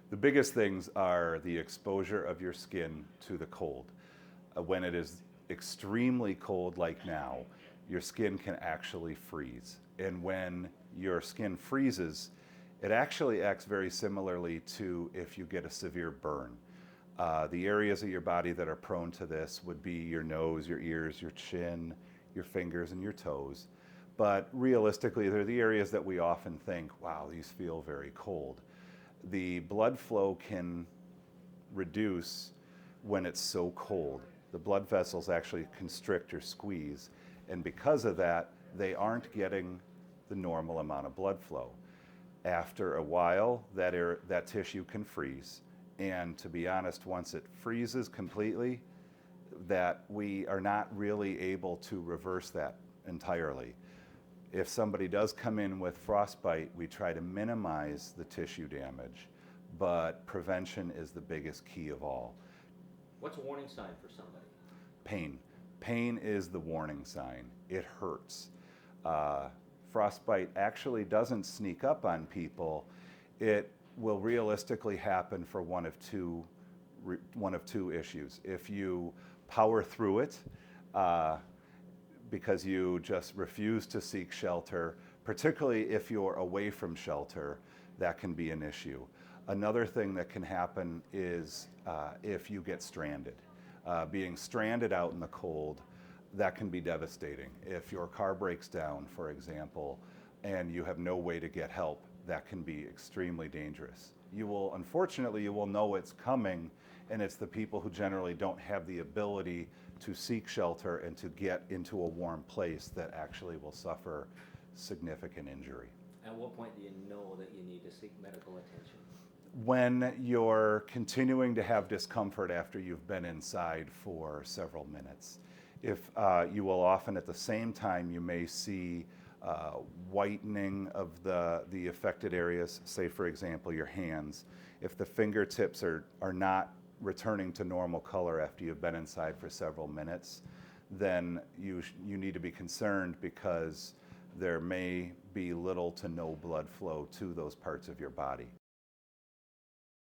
The biggest things are the exposure of your skin to the cold. When it is extremely cold, like now, your skin can actually freeze. And when your skin freezes, it actually acts very similarly to if you get a severe burn. The areas of your body that are prone to this would be your nose, your ears, your chin, your fingers, and your toes. But realistically, they're the areas that we often think, wow, these feel very cold. The blood flow can reduce when it's so cold. The blood vessels actually constrict or squeeze, and because of that, they aren't getting the normal amount of blood flow. After a while, that tissue can freeze, and to be honest, once it freezes completely, that we are not really able to reverse that entirely. If somebody does come in with frostbite, we try to minimize the tissue damage, but prevention is the biggest key of all. What's a warning sign for somebody? Pain. Pain is the warning sign. It hurts. Frostbite actually doesn't sneak up on people. It will realistically happen for one of two issues. If you power through it, because you just refuse to seek shelter, particularly if you're away from shelter, that can be an issue. Another thing that can happen is if you get stranded. Being stranded out in the cold, that can be devastating. If your car breaks down, for example, and you have no way to get help, that can be extremely dangerous. Unfortunately, you will know it's coming, and it's the people who generally don't have the ability to seek shelter and to get into a warm place that actually will suffer significant injury. At what point do you know that you need to seek medical attention? When you're continuing to have discomfort after you've been inside for several minutes. If you will often at the same time, you may see whitening of the affected areas, say for example your hands. If the fingertips are not returning to normal color after you've been inside for several minutes, then you need to be concerned because there may be little to no blood flow to those parts of your body.